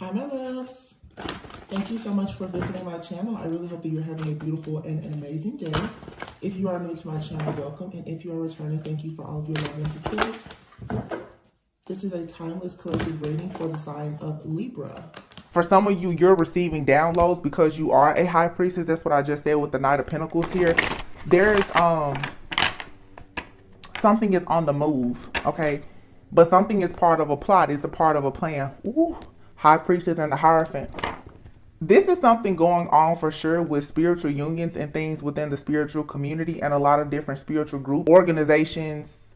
Hi, my loves. Thank you so much for visiting my channel. I really hope that you're having a beautiful and an amazing day. If you are new to my channel, welcome. And if you are returning, thank you for all of your love and support. This is a timeless collective reading for the sign of Libra. For some of you, you're receiving downloads because you are a high priestess. That's what I just said with the Knight of Pentacles here. There's something is on the move, okay? But something is part of a plot. It's a part of a plan. Ooh. High Priestess and the Hierophant. This is something going on for sure with spiritual unions and things within the spiritual community and a lot of different spiritual groups, organizations,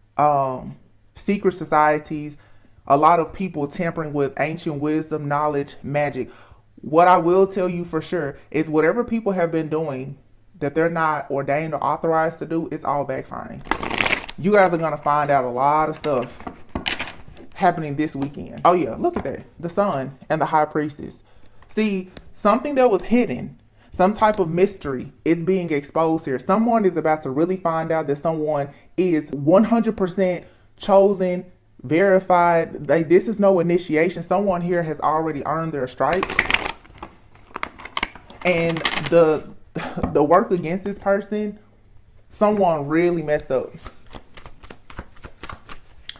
secret societies, a lot of people tampering with ancient wisdom, knowledge, magic. What I will tell you for sure is whatever people have been doing that they're not ordained or authorized to do, it's all backfiring. You guys are going to find out a lot of stuff happening this weekend. Oh yeah, look at that. The Sun and the High Priestess. See, something that was hidden, some type of mystery is being exposed here. Someone is about to really find out that someone is 100% chosen, verified. This is no initiation. Someone here has already earned their stripes. And the work against this person, someone really messed up.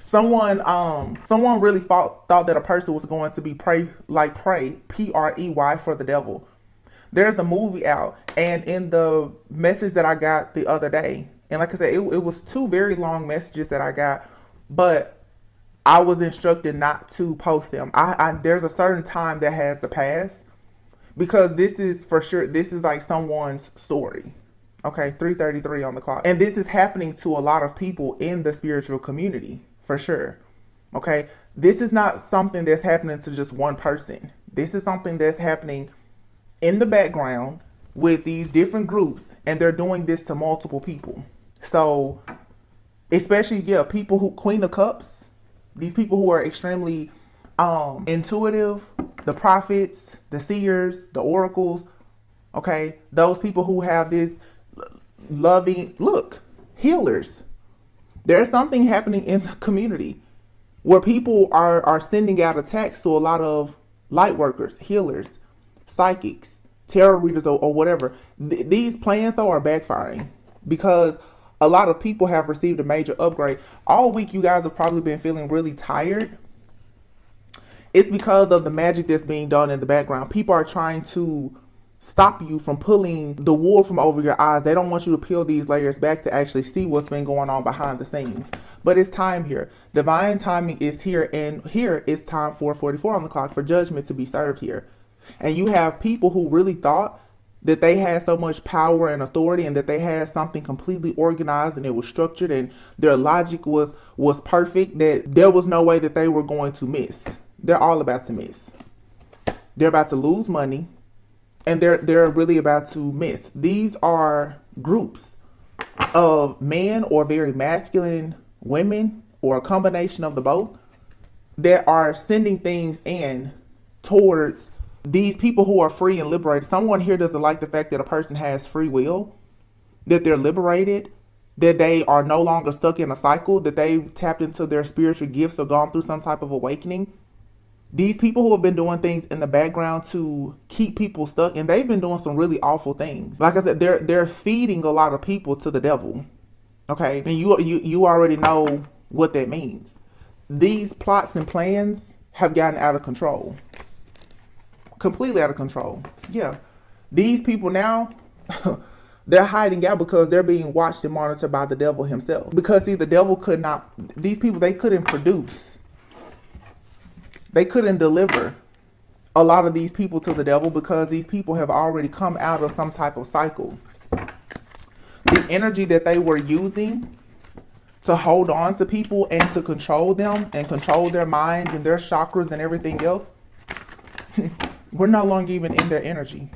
Someone really thought that a person was going to be prey, P-R-E-Y, for the devil. There's a movie out, and in the message that I got the other day, and like I said, it was two very long messages that I got, but I was instructed not to post them. There's a certain time that has to pass, because this is for sure, this is like someone's story. Okay, 3:33 on the clock. And this is happening to a lot of people in the spiritual community. For sure. Okay. This is not something that's happening to just one person. This is something that's happening in the background with these different groups, and they're doing this to multiple people. So, especially, people who, Queen of Cups, these people who are extremely intuitive, the prophets, the seers, the oracles, okay, those people who have this loving, healers. There's something happening in the community where people are sending out attacks to a lot of light workers, healers, psychics, tarot readers, or whatever. These plans, though, are backfiring because a lot of people have received a major upgrade. All week, you guys have probably been feeling really tired. It's because of the magic that's being done in the background. People are trying to stop you from pulling the wool from over your eyes. They don't want you to peel these layers back to actually see what's been going on behind the scenes. But it's time here. Divine timing is here, and here it's time for 44 on the clock for judgment to be served here. And you have people who really thought that they had so much power and authority and that they had something completely organized and it was structured and their logic was perfect, that there was no way that they were going to miss. They're all about to miss. They're about to lose money. And they're really about to miss. These are groups of men or very masculine women or a combination of the both that are sending things in towards these people who are free and liberated. Someone here doesn't like the fact that a person has free will, that they're liberated, that they are no longer stuck in a cycle, that they've tapped into their spiritual gifts or gone through some type of awakening. These people who have been doing things in the background to keep people stuck, and they've been doing some really awful things. Like I said, they're feeding a lot of people to the devil. Okay, and you already know what that means. These plots and plans have gotten out of control, completely out of control. Yeah, these people now they're hiding out because they're being watched and monitored by the devil himself. Because see, the devil could not. These people, they couldn't produce. They couldn't deliver a lot of these people to the devil because these people have already come out of some type of cycle. The energy that they were using to hold on to people and to control them and control their minds and their chakras and everything else, we're no longer even in their energy.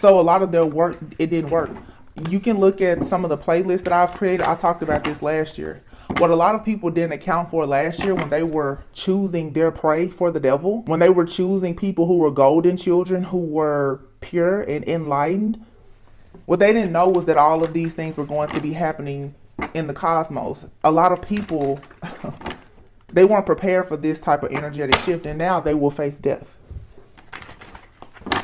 So a lot of their work, it didn't work. You can look at some of the playlists that I've created. I talked about this last year. What a lot of people didn't account for last year when they were choosing their prey for the devil, when they were choosing people who were golden children, who were pure and enlightened, what they didn't know was that all of these things were going to be happening in the cosmos. A lot of people, they weren't prepared for this type of energetic shift, and now they will face death.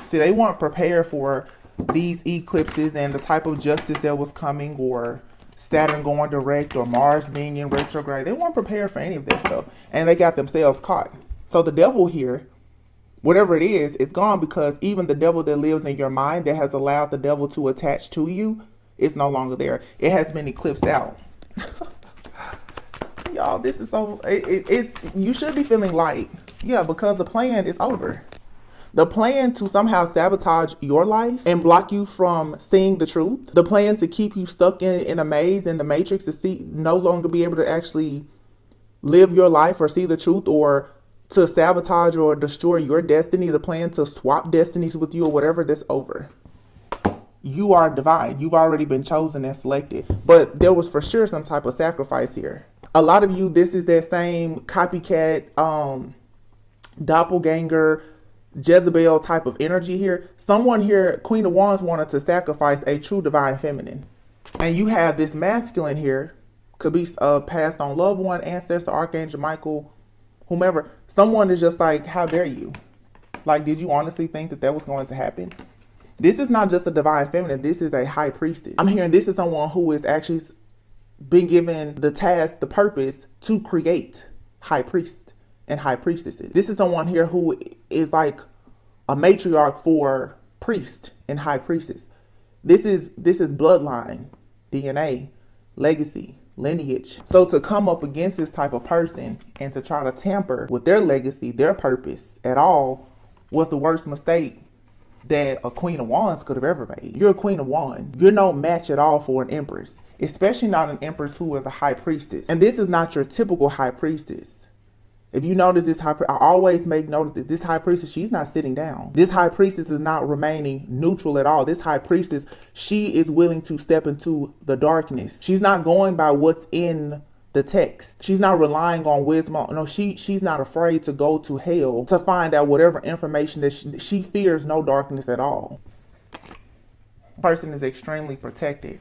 See, they weren't prepared for these eclipses and the type of justice that was coming, or Saturn going direct, or Mars being in retrograde. They weren't prepared for any of that stuff, and they got themselves caught. So the devil here, whatever it is gone, because even the devil that lives in your mind, that has allowed the devil to attach to you, is no longer there. It has been eclipsed out. Y'all, this is so, it's, you should be feeling light. Yeah, because the plan is over. The plan to somehow sabotage your life and block you from seeing the truth. The plan to keep you stuck in a maze, in the matrix, to no longer be able to actually live your life or see the truth, or to sabotage or destroy your destiny. The plan to swap destinies with you or whatever, that's over. You are divine. You've already been chosen and selected. But there was for sure some type of sacrifice here. A lot of you, this is that same copycat, doppelganger, Jezebel type of energy here. Someone here, Queen of Wands, wanted to sacrifice a true divine feminine. And you have this masculine here, could be passed on loved one, ancestor, Archangel Michael, whomever. Someone is just like, how dare you? Like, did you honestly think that that was going to happen? This is not just a divine feminine. This is a high priestess. I'm hearing this is someone who is actually been given the task, the purpose to create high priests and high priestesses. This is someone here who is like a matriarch for priest and high priestess. This is bloodline, DNA, legacy, lineage. So to come up against this type of person and to try to tamper with their legacy, their purpose at all, was the worst mistake that a Queen of Wands could have ever made. You're a Queen of Wands. You're no match at all for an Empress, especially not an Empress who is a high priestess. And this is not your typical high priestess. If you notice this I always make note that this high priestess, she's not sitting down. This high priestess is not remaining neutral at all. This high priestess, she is willing to step into the darkness. She's not going by what's in the text. She's not relying on wisdom. No, she's not afraid to go to hell to find out whatever information that she fears no darkness at all. The person is extremely protected.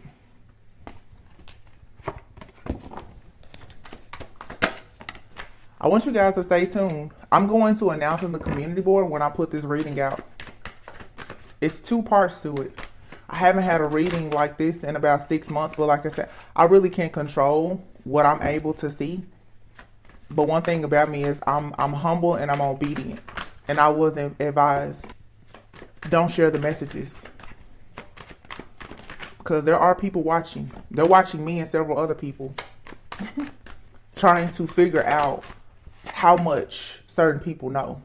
I want you guys to stay tuned. I'm going to announce in the community board when I put this reading out. It's 2 parts to it. I haven't had a reading like this in about 6 months, but like I said, I really can't control what I'm able to see. But one thing about me is I'm humble and I'm obedient. And I wasn't advised, don't share the messages. Because there are people watching. They're watching me and several other people. Trying to figure out how much certain people know.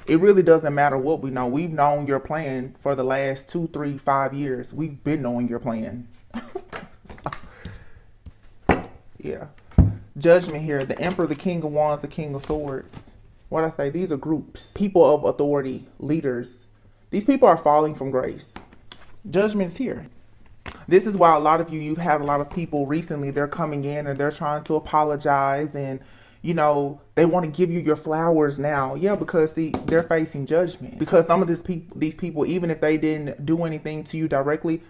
It really doesn't matter what we know. We've known your plan for the last 2, 3, 5 years. We've been knowing your plan. So, yeah. Judgment here. The Emperor, the King of Wands, the King of Swords. What I say, these are groups. People of authority, leaders. These people are falling from grace. Judgment is here. This is why a lot of you've had a lot of people recently, they're coming in and they're trying to apologize and, you know, they want to give you your flowers now. Yeah, because they're facing judgment. Because some of these people, even if they didn't do anything to you directly,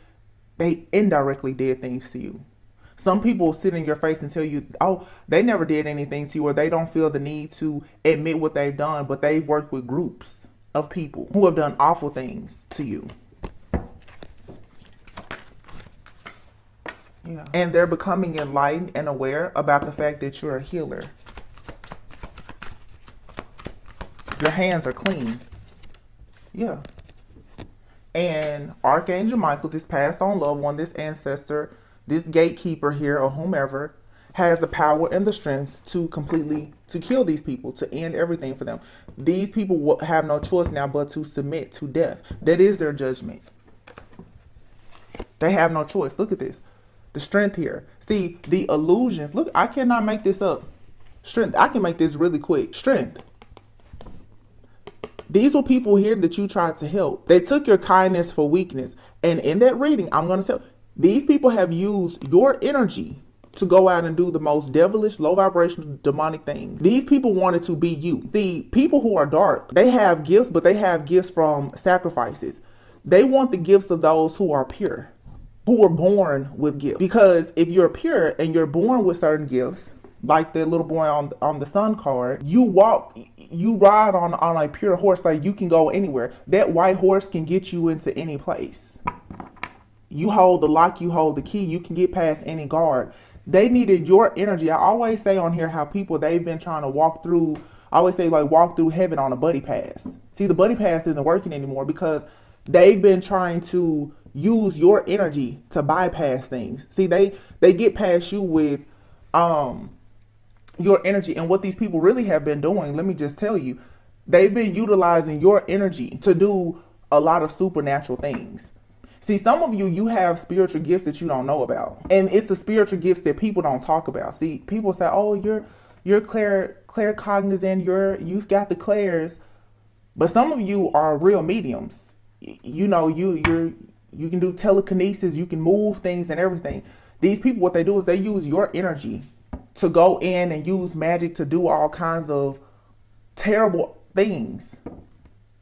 they indirectly did things to you. Some people sit in your face and tell you, oh, they never did anything to you, or they don't feel the need to admit what they've done, but they've worked with groups of people who have done awful things to you. Yeah. And they're becoming enlightened and aware about the fact that you're a healer. Your hands are clean. Yeah. And Archangel Michael, this passed on loved one, this ancestor, this gatekeeper here or whomever, has the power and the strength to kill these people, to end everything for them. These people will have no choice now but to submit to death. That is their judgment. They have no choice. Look at this. The strength here. See, the illusions. Look, I cannot make this up. Strength. I can make this really quick. Strength. These were people here that you tried to help. They took your kindness for weakness. And in that reading, I'm going to tell, these people have used your energy to go out and do the most devilish, low vibrational, demonic things. These people wanted to be you. See, people who are dark, they have gifts, but they have gifts from sacrifices. They want the gifts of those who are pure, who were born with gifts. Because if you're pure and you're born with certain gifts, like the little boy on the sun card. You ride on a pure horse, like you can go anywhere. That white horse can get you into any place. You hold the lock, you hold the key, you can get past any guard. They needed your energy. I always say on here how people, they've been trying to walk through, I always say like walk through heaven on a buddy pass. See, the buddy pass isn't working anymore because they've been trying to use your energy to bypass things. See, they get past you with your energy. And what these people really have been doing, let me just tell you, they've been utilizing your energy to do a lot of supernatural things. See, some of you have spiritual gifts that you don't know about. And it's the spiritual gifts that people don't talk about. See, people say, oh, you're claircognizant, you've got the clairs. But some of you are real mediums. You know, you can do telekinesis, you can move things and everything. These people, what they do is they use your energy to go in and use magic to do all kinds of terrible things.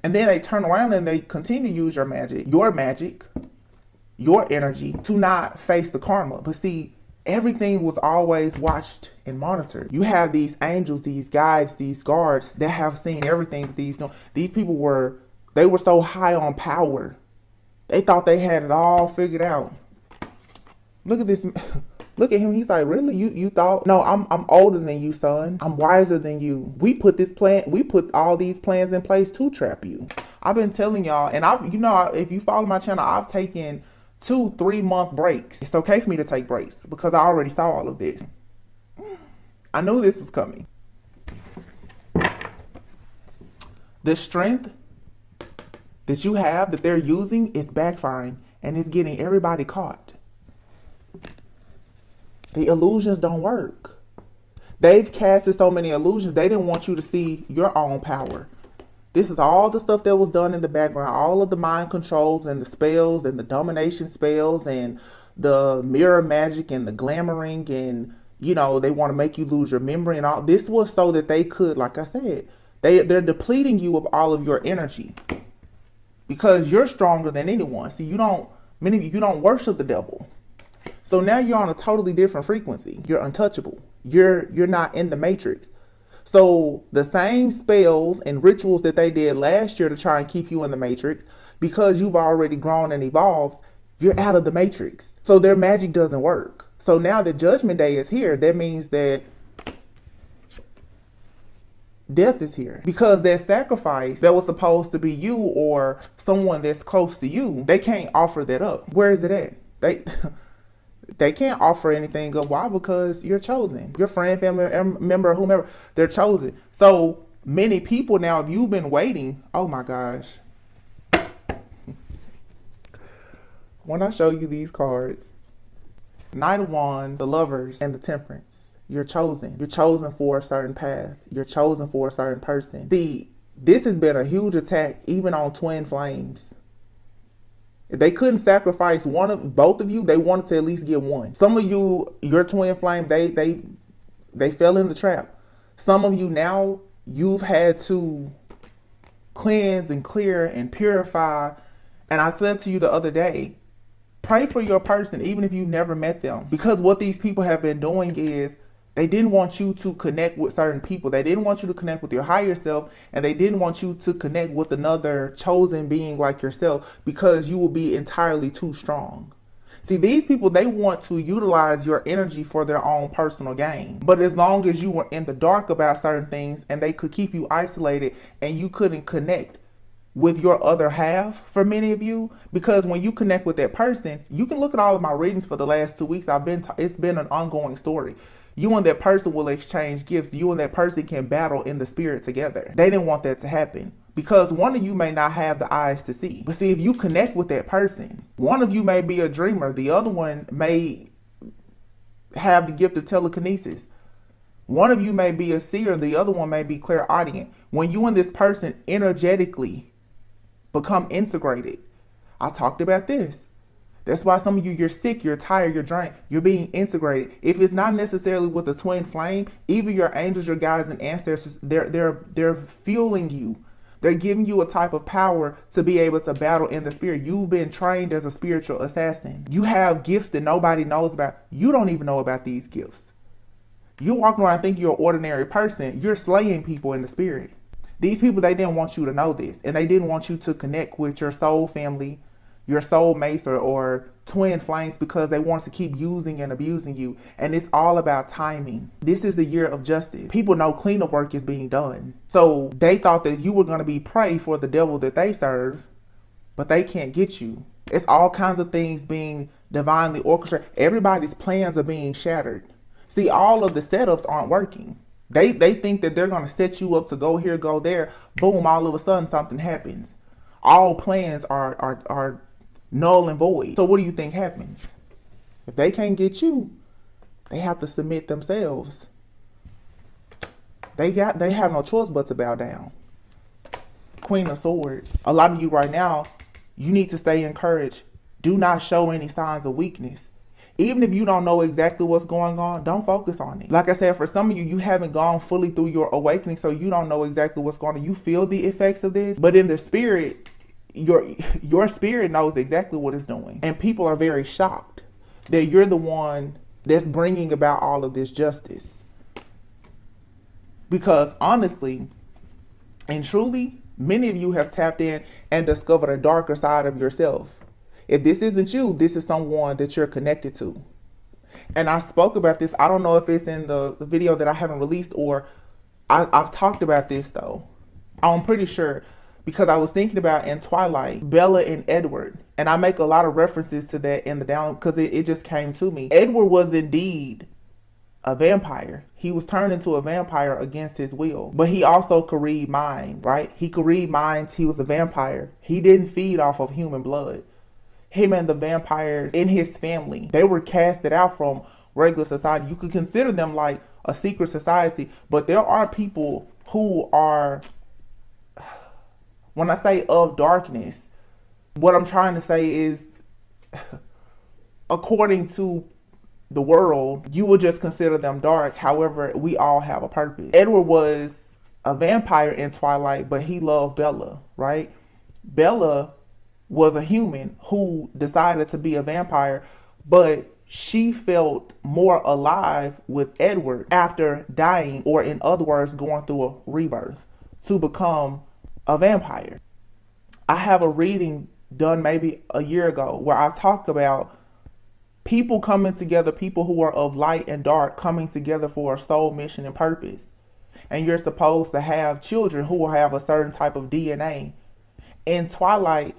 And then they turn around and they continue to use your magic, your energy to not face the karma. But see, everything was always watched and monitored. You have these angels, these guides, these guards that have seen everything that these people were so high on power. They thought they had it all figured out. Look at this. Look at him. He's like, really? You thought? No, I'm older than you, son. I'm wiser than you. We put all these plans in place to trap you. I've been telling y'all, and if you follow my channel, I've taken 2-3 month breaks. It's okay for me to take breaks because I already saw all of this. I knew this was coming. The strength that you have that they're using is backfiring and it's getting everybody caught. The illusions don't work. They've casted so many illusions. They didn't want you to see your own power. This is all the stuff that was done in the background. All of the mind controls and the spells and the domination spells and the mirror magic and the glamoring and, they want to make you lose your memory and all. This was so that they could, like I said, they're depleting you of all of your energy because you're stronger than anyone. See, many of you don't worship the devil. So now you're on a totally different frequency. You're untouchable. You're not in the matrix. So the same spells and rituals that they did last year to try and keep you in the matrix, because you've already grown and evolved, you're out of the matrix. So their magic doesn't work. So now that Judgment Day is here, that means that death is here. Because that sacrifice that was supposed to be you or someone that's close to you, they can't offer that up. Where is it at? They can't offer anything up. Why? Because you're chosen. Your friend, family member, whomever, they're chosen. So many people now, if you've been waiting, oh my gosh. When I show you these cards, Knight of Wands, the Lovers, and the Temperance, you're chosen. You're chosen for a certain path. You're chosen for a certain person. See, this has been a huge attack, even on twin flames. If they couldn't sacrifice both of you, they wanted to at least get one. Some of you, your twin flame, they fell in the trap. Some of you now, you've had to cleanse and clear and purify. And I said to you the other day, pray for your person, even if you've never met them. Because what these people have been doing is they didn't want you to connect with certain people. They didn't want you to connect with your higher self, and they didn't want you to connect with another chosen being like yourself because you will be entirely too strong. See, these people, they want to utilize your energy for their own personal gain. But as long as you were in the dark about certain things and they could keep you isolated and you couldn't connect with your other half, for many of you, because when you connect with that person, you can look at all of my readings for the last 2 weeks. It's been an ongoing story. You and that person will exchange gifts. You and that person can battle in the spirit together. They didn't want that to happen because one of you may not have the eyes to see. But see, if you connect with that person, one of you may be a dreamer. The other one may have the gift of telekinesis. One of you may be a seer. The other one may be clairaudient. When you and this person energetically become integrated, I talked about this. That's why some of you, you're sick, you're tired, you're drained, you're being integrated. If it's not necessarily with the twin flame, even your angels, your guides, and ancestors, they're fueling you. They're giving you a type of power to be able to battle in the spirit. You've been trained as a spiritual assassin. You have gifts that nobody knows about. You don't even know about these gifts. You walk around thinking you're an ordinary person. You're slaying people in the spirit. These people, they didn't want you to know this. And they didn't want you to connect with your soul family, your soul mates, or twin flames, because they want to keep using and abusing you. And it's all about timing. This is the year of justice. People know cleanup work is being done. So they thought that you were going to be prey for the devil that they serve, but they can't get you. It's all kinds of things being divinely orchestrated. Everybody's plans are being shattered. See, all of the setups aren't working. They think that they're going to set you up to go here, go there. Boom, all of a sudden something happens. All plans are null and void. So what do you think happens? If they can't get you, they have to submit themselves. They have no choice but to bow down. Queen of Swords. A lot of you right now, you need to stay encouraged. Do not show any signs of weakness. Even if you don't know exactly what's going on, don't focus on it. Like I said, for some of you, you haven't gone fully through your awakening, so you don't know exactly what's going on. You feel the effects of this, but in the spirit, your spirit knows exactly what it's doing. And people are very shocked that you're the one that's bringing about all of this justice. Because honestly and truly, many of you have tapped in and discovered a darker side of yourself. If this isn't you, this is someone that you're connected to. And I spoke about this. I don't know if it's in the video that I haven't released, or I've talked about this though. I'm pretty sure, because I was thinking about in Twilight, Bella and Edward. And I make a lot of references to that in the down, because it just came to me. Edward was indeed a vampire. He was turned into a vampire against his will. But he also could read minds, right? He could read minds. He was a vampire. He didn't feed off of human blood. Him and the vampires in his family, they were casted out from regular society. You could consider them like a secret society, but there are people who are, when I say of darkness, what I'm trying to say is, according to the world, you would just consider them dark. However, we all have a purpose. Edward was a vampire in Twilight, but he loved Bella, right? Bella was a human who decided to be a vampire, but she felt more alive with Edward after dying, or in other words, going through a rebirth to become a vampire. I have a reading done maybe a year ago where I talk about people coming together, people who are of light and dark coming together for a soul mission and purpose. And you're supposed to have children who will have a certain type of DNA. In Twilight,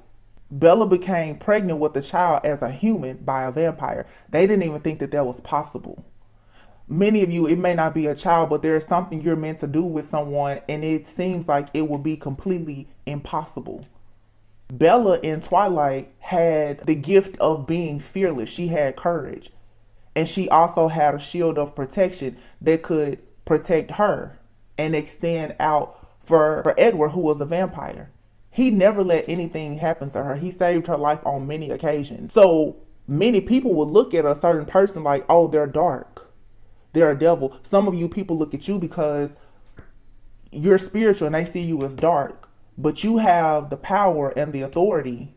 Bella became pregnant with a child as a human by a vampire. They didn't even think that that was possible. Many of you, it may not be a child, but there's something you're meant to do with someone, and it seems like it would be completely impossible. Bella in Twilight had the gift of being fearless. She had courage. And she also had a shield of protection that could protect her and extend out for Edward, who was a vampire. He never let anything happen to her. He saved her life on many occasions. So many people will look at a certain person like, oh, they're dark. They're a devil. Some of you people look at you because you're spiritual and they see you as dark. But you have the power and the authority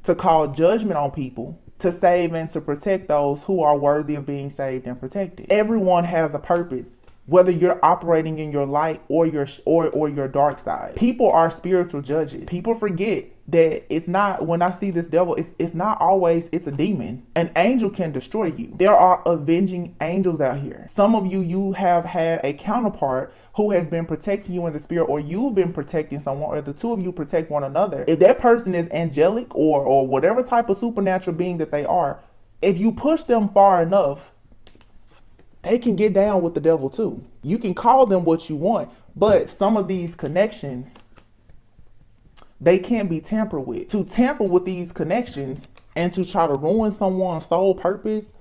to call judgment on people, to save and to protect those who are worthy of being saved and protected. Everyone has a purpose, whether you're operating in your light or your dark side. People are spiritual judges. People forget that it's not, when I see this devil, it's not always, it's a demon. An angel can destroy you. There are avenging angels out here. Some of you have had a counterpart who has been protecting you in the spirit, or you've been protecting someone, or the two of you protect one another. If that person is angelic or whatever type of supernatural being that they are, if you push them far enough, they can get down with the devil too. You can call them what you want, but some of these connections, they can't be tampered with. To tamper with these connections and to try to ruin someone's sole purpose,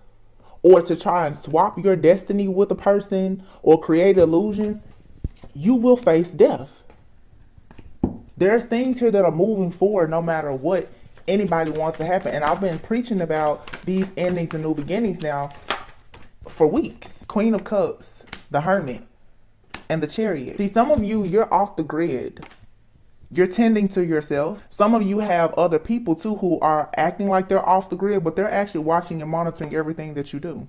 or to try and swap your destiny with a person or create illusions, you will face death. There's things here that are moving forward no matter what anybody wants to happen. And I've been preaching about these endings and new beginnings now for weeks. Queen of Cups, the Hermit, and the Chariot. See, some of you, you're off the grid. You're tending to yourself. Some of you have other people too who are acting like they're off the grid, but they're actually watching and monitoring everything that you do.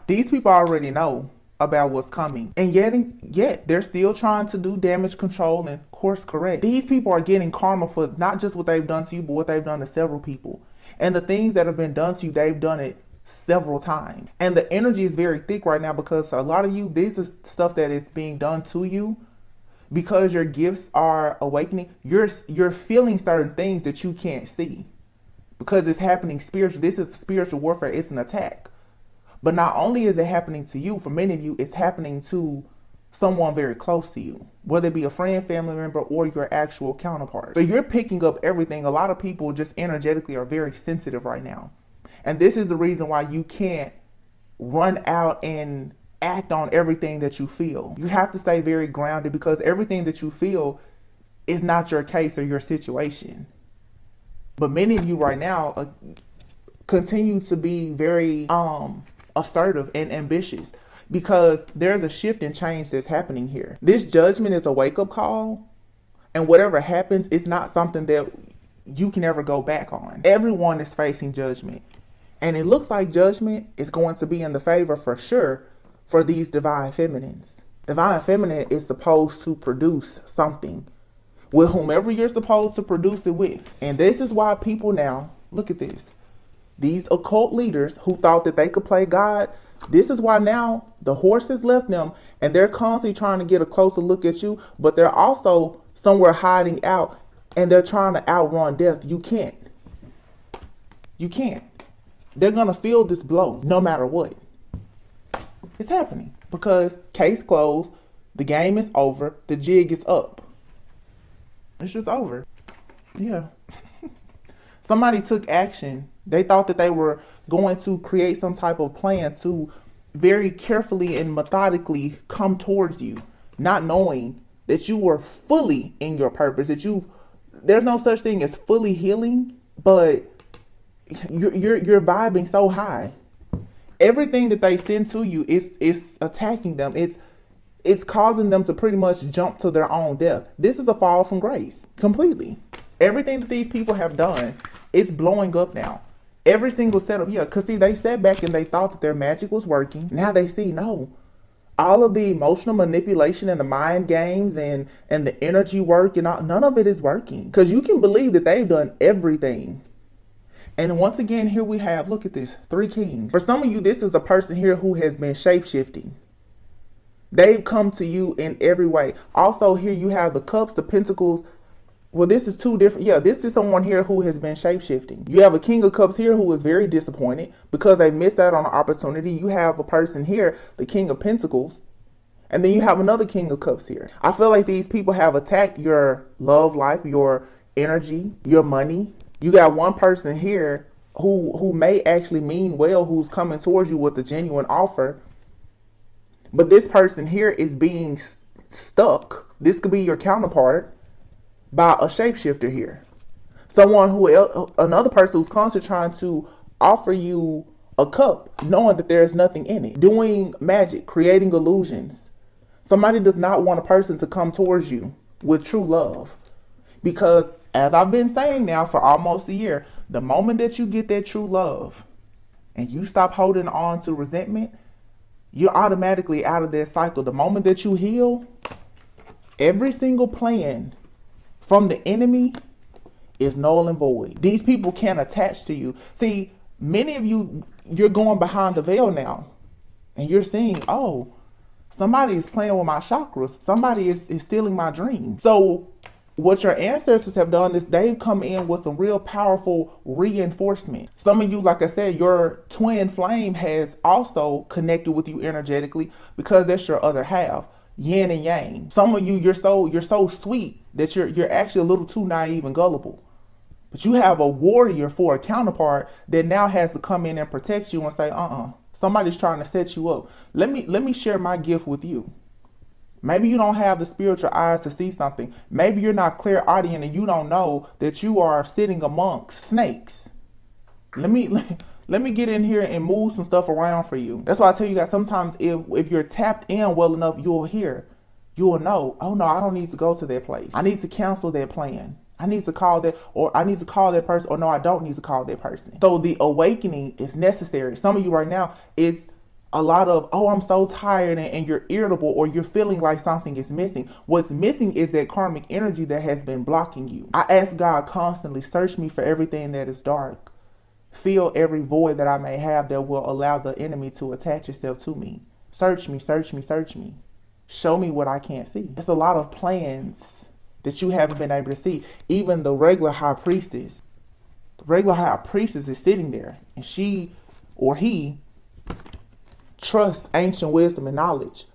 These people already know about what's coming, and yet they're still trying to do damage control and course correct. These people are getting karma for not just what they've done to you, but what they've done to several people. And the things that have been done to you, they've done it several times. And the energy is very thick right now because a lot of you, this is stuff that is being done to you because your gifts are awakening. You're feeling certain things that you can't see because it's happening spiritually. This is spiritual warfare. It's an attack. But not only is it happening to you, for many of you, it's happening to someone very close to you, whether it be a friend, family member, or your actual counterpart. So you're picking up everything. A lot of people just energetically are very sensitive right now. And this is the reason why you can't run out and act on everything that you feel. You have to stay very grounded because everything that you feel is not your case or your situation. But many of you right now continue to be very assertive and ambitious because there's a shift and change that's happening here. This judgment is a wake-up call, and whatever happens, it's not something that you can ever go back on. Everyone is facing judgment, and it looks like judgment is going to be in the favor for sure for these divine feminines. Divine feminine is supposed to produce something with whomever you're supposed to produce it with. And this is why people now, look at this, these occult leaders who thought that they could play God, this is why now the horse has left them and they're constantly trying to get a closer look at you, but they're also somewhere hiding out and they're trying to outrun death. You can't. You can't. They're going to feel this blow no matter what. It's happening because case closed, the game is over, the jig is up. It's just over. Yeah. Somebody took action. They thought that they were going to create some type of plan to very carefully and methodically come towards you, not knowing that you were fully in your purpose, that there's no such thing as fully healing, but you're vibing so high. Everything that they send to you is attacking them. It's causing them to pretty much jump to their own death. This is a fall from grace completely. Everything that these people have done, it's blowing up now. Every single setup, yeah, because see, they sat back and they thought that their magic was working. Now they see, no. All of the emotional manipulation and the mind games and the energy work and all, none of it is working. Because you can believe that they've done everything. And once again, here we have, look at this, 3 kings. For some of you, this is a person here who has been shape-shifting. They've come to you in every way. Also, here you have the cups, the pentacles. Well, this is 2 different. Yeah, this is someone here who has been shape-shifting. You have a king of cups here who is very disappointed because they missed out on an opportunity. You have a person here, the king of pentacles. And then you have another king of cups here. I feel like these people have attacked your love life, your energy, your money. You got one person here who may actually mean well, who's coming towards you with a genuine offer. But this person here is being stuck. This could be your counterpart by a shapeshifter here. Another person who's constantly trying to offer you a cup, knowing that there's nothing in it. Doing magic, creating illusions. Somebody does not want a person to come towards you with true love. Because as I've been saying now for almost a year, the moment that you get that true love and you stop holding on to resentment, you're automatically out of that cycle. The moment that you heal, every single plan from the enemy is null and void. These people can't attach to you. See, many of you, you're going behind the veil now and you're seeing, oh, somebody is playing with my chakras. Somebody is stealing my dreams. So what your ancestors have done is they've come in with some real powerful reinforcement. Some of you, like I said, your twin flame has also connected with you energetically because that's your other half, yin and yang. Some of you, you're so sweet that you're actually a little too naive and gullible. But you have a warrior for a counterpart that now has to come in and protect you and say, somebody's trying to set you up. Let me share my gift with you. Maybe you don't have the spiritual eyes to see something. Maybe you're not clairaudient and you don't know that you are sitting amongst snakes. Let me get in here and move some stuff around for you. That's why I tell you guys, sometimes if you're tapped in well enough, you'll know, oh no, I don't need to go to that place. I need to cancel that plan. I need to call that, or I need to call that person, or no, I don't need to call that person. So the awakening is necessary. Some of you right now, it's a lot of, oh, I'm so tired, and you're irritable, or you're feeling like something is missing. What's missing is that karmic energy that has been blocking you. I ask God constantly, search me for everything that is dark. Fill every void that I may have that will allow the enemy to attach itself to me. Search me, search me, search me. Show me what I can't see. It's a lot of plans that you haven't been able to see. Even the regular high priestess. The regular high priestess is sitting there, and she or he trusts ancient wisdom and knowledge.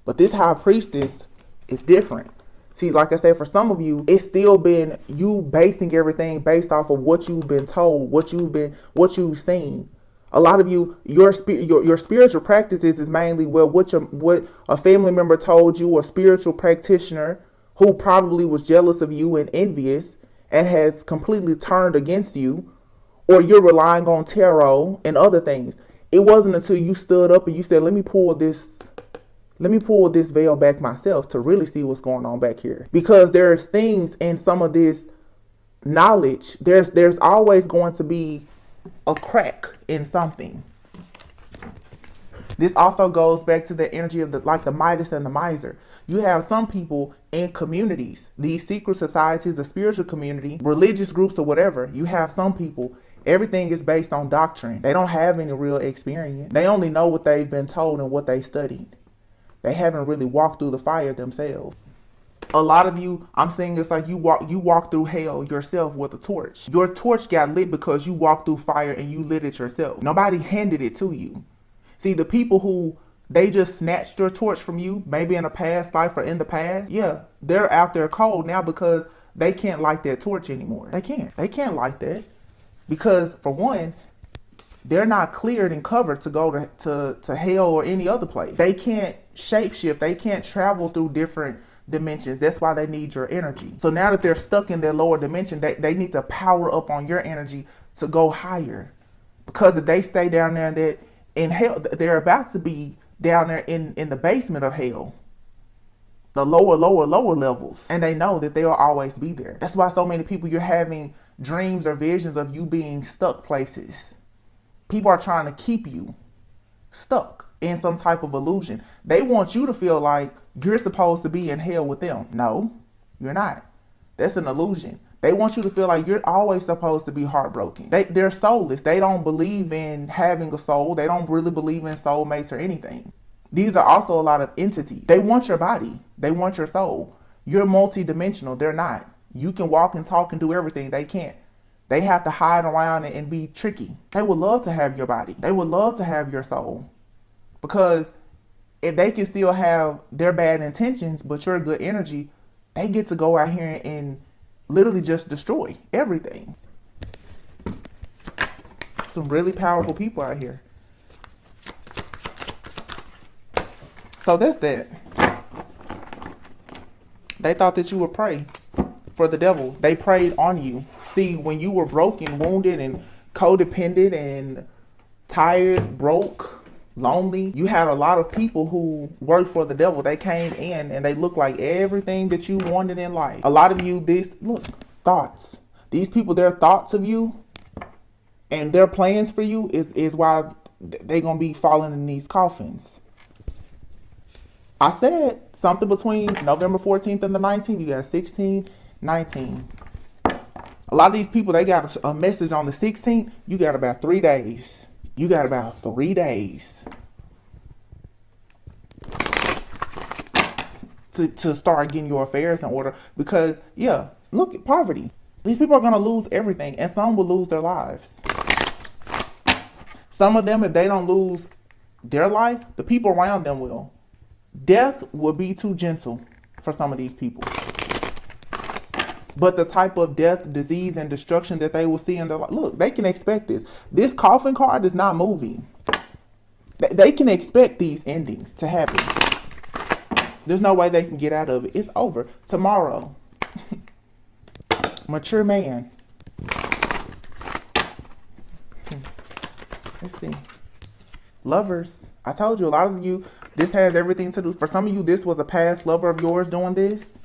But this high priestess is different. See, like I said, for some of you, it's still been you basing everything based off of what you've been told, what you've seen. A lot of you, your spiritual practices is mainly, well, what a family member told you, or spiritual practitioner who probably was jealous of you and envious and has completely turned against you, or you're relying on tarot and other things. It wasn't until you stood up and you said, let me pull this veil back myself to really see what's going on back here. Because there's things in some of this knowledge, there's always going to be a crack in something. This also goes back to the energy of the Midas and the miser. You have some people in communities, these secret societies, the spiritual community, religious groups or whatever. You have some people, everything is based on doctrine. They don't have any real experience. They only know what they've been told and what they studied. They haven't really walked through the fire themselves. A lot of you, I'm saying it's like you walk through hell yourself with a torch. Your torch got lit because you walked through fire and you lit it yourself. Nobody handed it to you. See, the people who, they just snatched your torch from you, maybe in a past life or in the past, yeah, they're out there cold now because they can't light that torch anymore. They can't light that because, for one, they're not cleared and covered to go to hell or any other place. They can't shapeshift. They can't travel through different dimensions. That's why they need your energy. So now that they're stuck in their lower dimension, they need to power up on your energy to go higher. Because if they stay down there and in hell, they're about to be down there in the basement of hell. The lower levels. And they know that they'll always be there. That's why so many people, you're having dreams or visions of you being stuck places. People are trying to keep you stuck in some type of illusion. They want you to feel like you're supposed to be in hell with them. No, you're not. That's an illusion. They want you to feel like you're always supposed to be heartbroken. They're soulless. They don't believe in having a soul. They don't really believe in soulmates or anything. These are also a lot of entities. They want your body. They want your soul. You're multidimensional. They're not. You can walk and talk and do everything. They can't. They have to hide around and be tricky. They would love to have your body. They would love to have your soul. Because if they can still have their bad intentions, but your good energy, they get to go out here and literally just destroy everything. Some really powerful people out here. So that's that. They thought that you would pray for the devil. They preyed on you. See, when you were broken, wounded, and codependent, and tired, broke, lonely, you had a lot of people who worked for the devil. They came in and they looked like everything that you wanted in life. A lot of you, thoughts. These people, their thoughts of you and their plans for you is why they're going to be falling in these coffins. I said something between November 14th and the 19th. You got 16, 19. A lot of these people, they got a message on the 16th. You got about 3 days. You got about 3 days to start getting your affairs in order. Because, yeah, look at poverty. These people are going to lose everything, and some will lose their lives. Some of them, if they don't lose their life, the people around them will. Death will be too gentle for some of these people. But the type of death, disease, and destruction that they will see in their life, look, they can expect this. This coffin card is not moving. They can expect these endings to happen. There's no way they can get out of it. It's over. Tomorrow. Mature man. Let's see. Lovers. I told you, a lot of you, this has everything to do. For some of you, this was a past lover of yours doing this.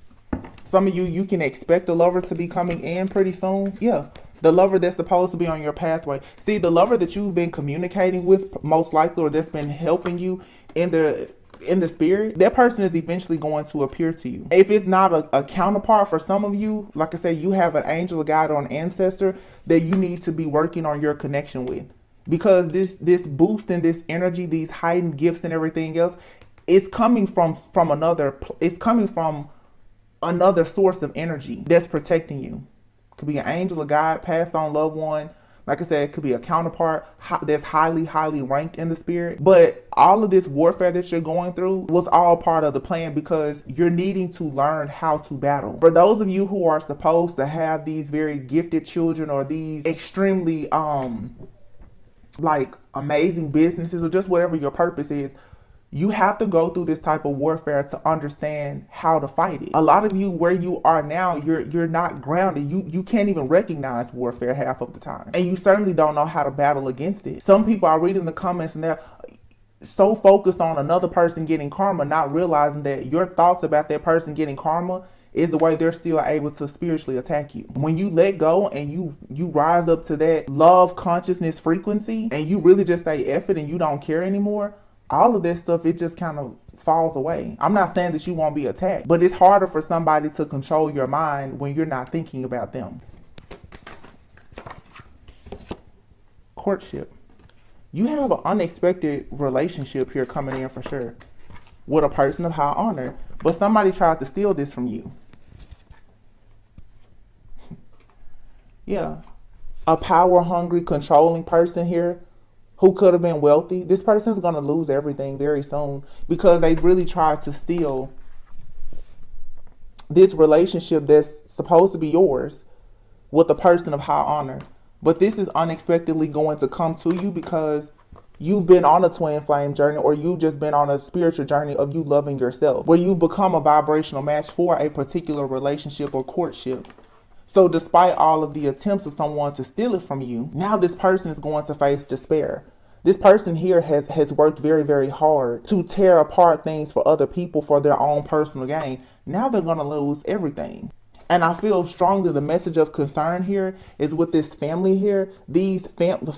Some of you, you can expect a lover to be coming in pretty soon. Yeah, The lover that's supposed to be on your pathway. See, the lover that you've been communicating with, most likely, or that's been helping you in the spirit, that person is eventually going to appear to you. If it's not a counterpart for some of you, like I said, you have an angel, a guide, or an ancestor that you need to be working on your connection with. Because this boost in this energy, these heightened gifts and everything else, it's coming from another source of energy that's protecting you. Could be an angel, a guide, passed on loved one. Like I said, it could be a counterpart that's highly, highly ranked in the spirit. But all of this warfare that you're going through was all part of the plan, because you're needing to learn how to battle. For those of you who are supposed to have these very gifted children, or these extremely like amazing businesses, or just whatever your purpose is, you have to go through this type of warfare to understand how to fight it. A lot of you, where you are now, you're not grounded. You can't even recognize warfare half of the time. And you certainly don't know how to battle against it. Some people are reading the comments and they're so focused on another person getting karma, not realizing that your thoughts about that person getting karma is the way they're still able to spiritually attack you. When you let go and you rise up to that love consciousness frequency, and you really just say F it and you don't care anymore, all of this stuff, it just kind of falls away. I'm not saying that you won't be attacked, but it's harder for somebody to control your mind when you're not thinking about them. Courtship. You have an unexpected relationship here coming in for sure, with a person of high honor, but somebody tried to steal this from you. Yeah. A power-hungry, controlling person here who could have been wealthy. This person's going to lose everything very soon, because they really tried to steal this relationship that's supposed to be yours with a person of high honor. But this is unexpectedly going to come to you, because you've been on a twin flame journey, or you've just been on a spiritual journey of you loving yourself, where you've become a vibrational match for a particular relationship or courtship. So despite all of the attempts of someone to steal it from you, now this person is going to face despair. This person here has worked very, very hard to tear apart things for other people for their own personal gain. Now they're going to lose everything. And I feel strongly the message of concern here is with this family here. The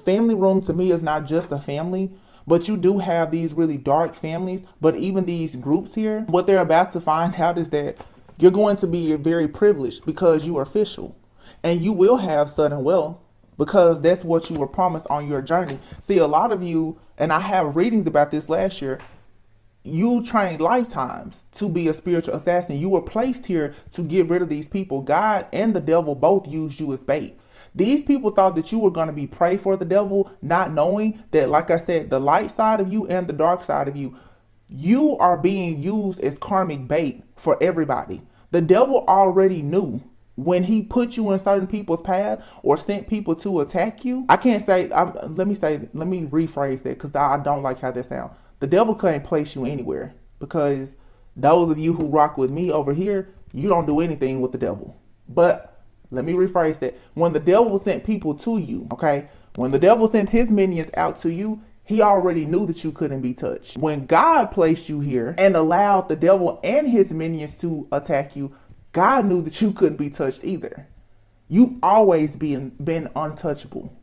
family room to me is not just a family, but you do have these really dark families. But even these groups here, what they're about to find out is that you're going to be very privileged because you are official. And you will have sudden wealth, because that's what you were promised on your journey. See, a lot of you, and I have readings about this last year, you trained lifetimes to be a spiritual assassin. You were placed here to get rid of these people. God and the devil both used you as bait. These people thought that you were going to be prey for the devil, not knowing that, like I said, the light side of you and the dark side of you, you are being used as karmic bait for everybody. The devil already knew when he put you in certain people's path or sent people to attack you. I can't say, let me rephrase that, because I don't like how that sounds. The devil couldn't place you anywhere, because those of you who rock with me over here, you don't do anything with the devil. But let me rephrase that. When the devil sent people to you, okay, when the devil sent his minions out to you, he already knew that you couldn't be touched. When God placed you here and allowed the devil and his minions to attack you, God knew that you couldn't be touched either. You've always been untouchable,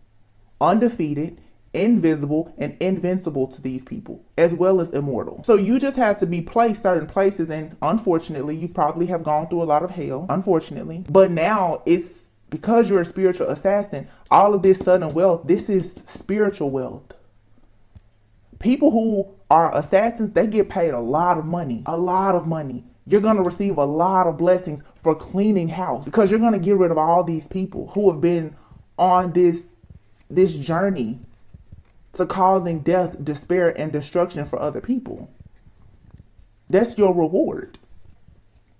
undefeated, invisible, and invincible to these people, as well as immortal. So you just had to be placed certain places, and unfortunately, you probably have gone through a lot of hell, unfortunately. But now it's because you're a spiritual assassin, all of this sudden wealth, this is spiritual wealth. People who are assassins, they get paid a lot of money, a lot of money. You're going to receive a lot of blessings for cleaning house, because you're going to get rid of all these people who have been on this journey to causing death, despair, and destruction for other people. That's your reward.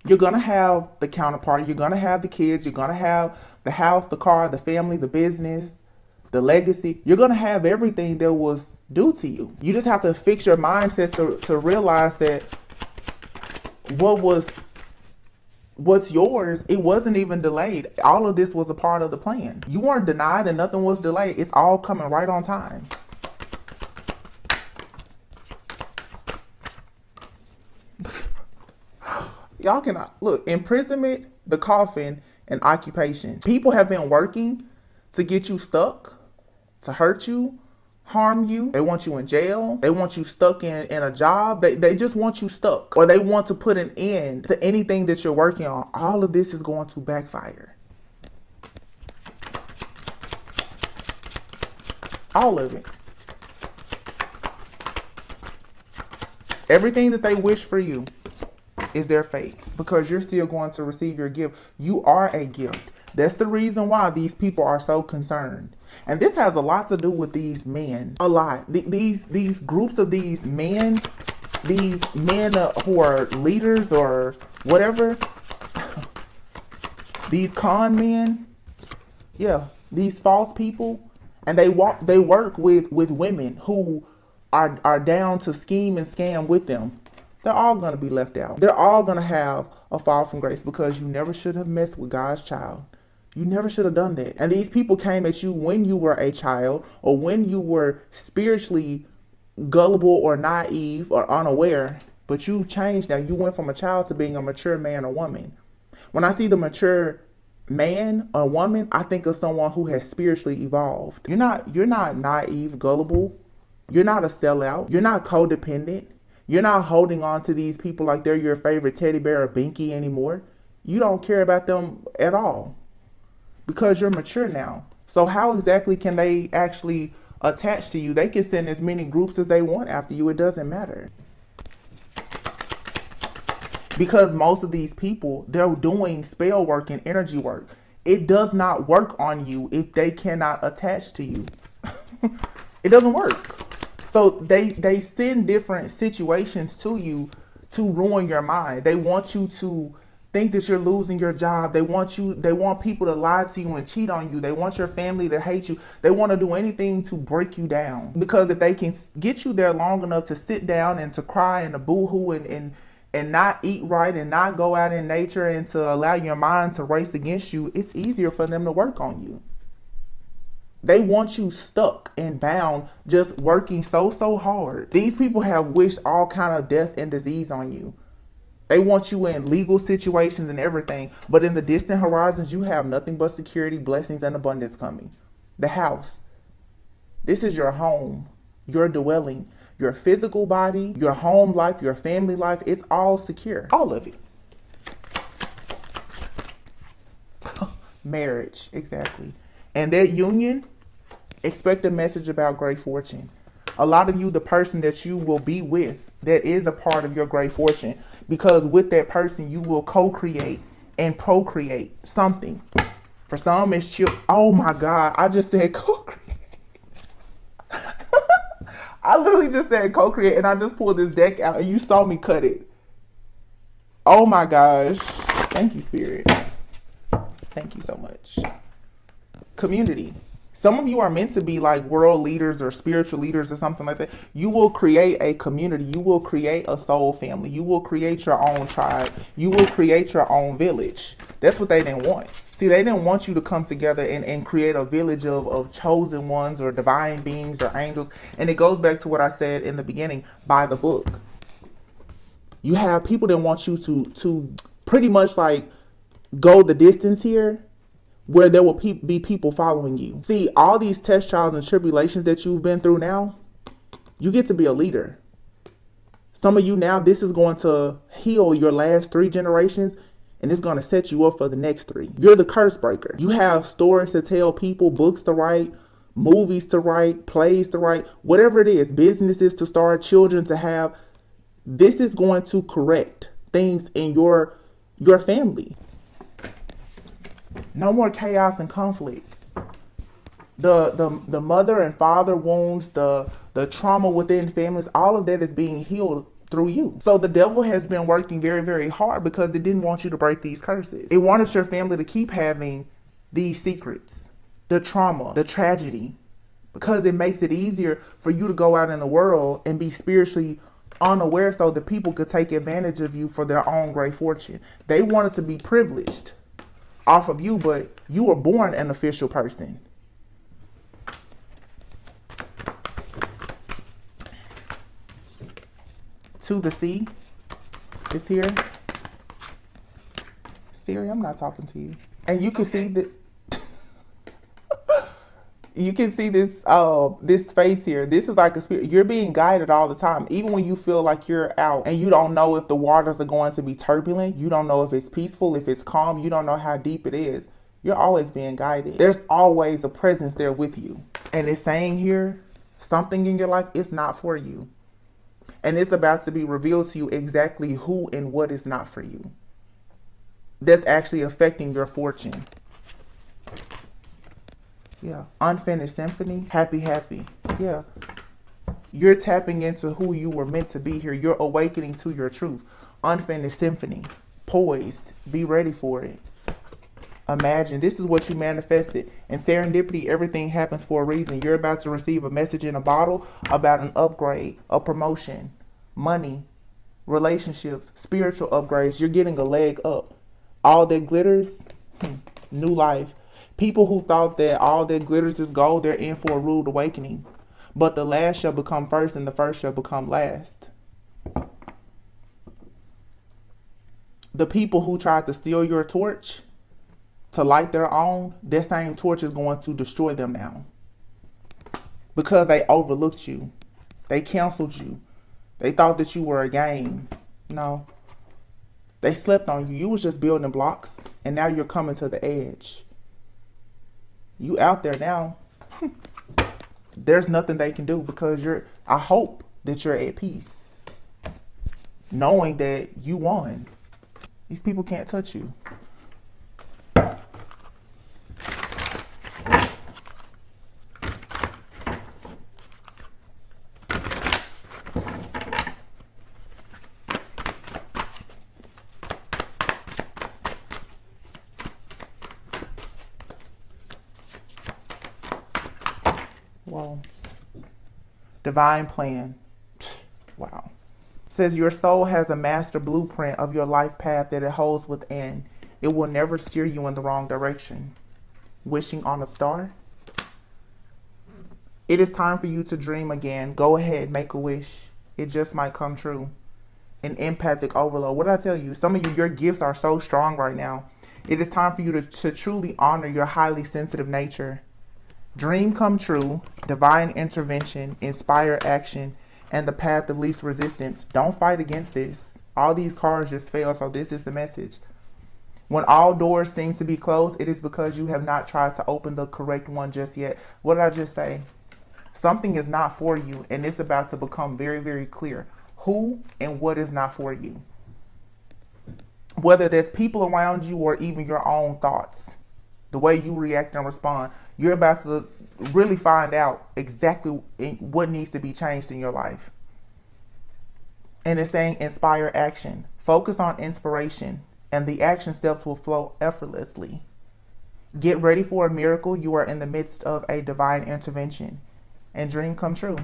You're going to have the counterpart. You're going to have the kids. You're going to have the house, the car, the family, the business, the legacy. You're going to have everything that was due to you. You just have to fix your mindset to realize that what's yours, it wasn't even delayed. All of this was a part of the plan. You weren't denied and nothing was delayed. It's all coming right on time. Y'all cannot look. Imprisonment, the coffin, and occupation. People have been working to get you stuck, to hurt you, harm you. They want you in jail. They want you stuck in a job. They just want you stuck, or they want to put an end to anything that you're working on. All of this is going to backfire. All of it. Everything that they wish for you is their fate, because you're still going to receive your gift. You are a gift. That's the reason why these people are so concerned. And this has a lot to do with these men. A lot. These groups of these men who are leaders or whatever. These con men. Yeah. These false people. And they work with women who are down to scheme and scam with them. They're all going to be left out. They're all going to have a fall from grace, because you never should have messed with God's child. You never should have done that. And these people came at you when you were a child, or when you were spiritually gullible or naive or unaware, but you've changed now. You went from a child to being a mature man or woman. When I see the mature man or woman, I think of someone who has spiritually evolved. You're not naive, gullible. You're not a sellout. You're not codependent. You're not holding on to these people like they're your favorite teddy bear or binky anymore. You don't care about them at all, because you're mature now. So how exactly can they actually attach to you? They can send as many groups as they want after you. It doesn't matter. Because most of these people, they're doing spell work and energy work. It does not work on you if they cannot attach to you. It doesn't work. So they send different situations to you to ruin your mind. They want you to think that you're losing your job. They want people to lie to you and cheat on you. They want your family to hate you. They want to do anything to break you down. Because if they can get you there long enough to sit down and to cry and to boo-hoo and not eat right and not go out in nature and to allow your mind to race against you, it's easier for them to work on you. They want you stuck and bound, just working so hard. These people have wished all kind of death and disease on you. They want you in legal situations and everything, but in the distant horizons, you have nothing but security, blessings, and abundance coming. The house. This is your home, your dwelling, your physical body, your home life, your family life. It's all secure. All of it. Marriage, exactly. And that union, expect a message about great fortune. A lot of you, the person that you will be with, that is a part of your great fortune, because with that person, you will co-create and procreate something. For some, it's chill. Oh my God, I just said co-create. I literally just said co-create, and I just pulled this deck out and you saw me cut it. Oh my gosh. Thank you, Spirit. Thank you so much. Community. Some of you are meant to be like world leaders or spiritual leaders or something like that. You will create a community. You will create a soul family. You will create your own tribe. You will create your own village. That's what they didn't want. See, they didn't want you to come together and create a village of chosen ones or divine beings or angels. And it goes back to what I said in the beginning, by the book. You have people that want you to pretty much like go the distance here, where there will be people following you. See, all these test trials and tribulations that you've been through now, you get to be a leader. Some of you now, this is going to heal your last 3 generations, and it's going to set you up for the next 3. You're the curse breaker. You have stories to tell people, books to write, movies to write, plays to write, whatever it is, businesses to start, children to have. This is going to correct things in your family. No more chaos and conflict. The mother and father wounds, the trauma within families, all of that is being healed through you. So the devil has been working very hard because it didn't want you to break these curses. It wanted your family to keep having these secrets, the trauma, the tragedy, because it makes it easier for you to go out in the world and be spiritually unaware so that people could take advantage of you for their own great fortune. They wanted to be privileged off of you, but you were born an official person. To the sea is here. Siri, I'm not talking to you. And you can see that You can see this this face here. This is like a spirit. You're being guided all the time. Even when you feel like you're out and you don't know if the waters are going to be turbulent, you don't know if it's peaceful, if it's calm, you don't know how deep it is. You're always being guided. There's always a presence there with you. And it's saying here, something in your life is not for you. And it's about to be revealed to you exactly who and what is not for you. That's actually affecting your fortune. Yeah. Unfinished symphony. Happy, happy. Yeah. You're tapping into who you were meant to be here. You're awakening to your truth. Unfinished symphony. Poised. Be ready for it. Imagine. This is what you manifested. In serendipity, everything happens for a reason. You're about to receive a message in a bottle about an upgrade, a promotion, money, relationships, spiritual upgrades. You're getting a leg up. All that glitters, new life. People who thought that all that glitters is gold, they're in for a rude awakening. But the last shall become first and the first shall become last. The people who tried to steal your torch to light their own, that same torch is going to destroy them now. Because they overlooked you. They canceled you. They thought that you were a game. No. They slept on you. You was just building blocks. And now you're coming to the edge. You out there now. There's nothing they can do because I hope that you're at peace. Knowing that you won. These people can't touch you. Whoa. Divine plan. Wow. Says your soul has a master blueprint of your life path that it holds within. It will never steer you in the wrong direction. Wishing on a star. It is time for you to dream again. Go ahead, make a wish. It just might come true. An empathic overload. What did I tell you? Some of you, your gifts are so strong right now. It is time for you to truly honor your highly sensitive nature. Dream come true, divine intervention, inspire action, and the path of least resistance. Don't fight against this. All these cards just fail, so this is the message. When all doors seem to be closed, it is because you have not tried to open the correct one just yet. What did I just say? Something is not for you, and it's about to become very, very clear who and what is not for you. Whether there's people around you or even your own thoughts, the way you react and respond, you're about to really find out exactly what needs to be changed in your life. And it's saying inspire action. Focus on inspiration, and the action steps will flow effortlessly. Get ready for a miracle. You are in the midst of a divine intervention. And dream come true.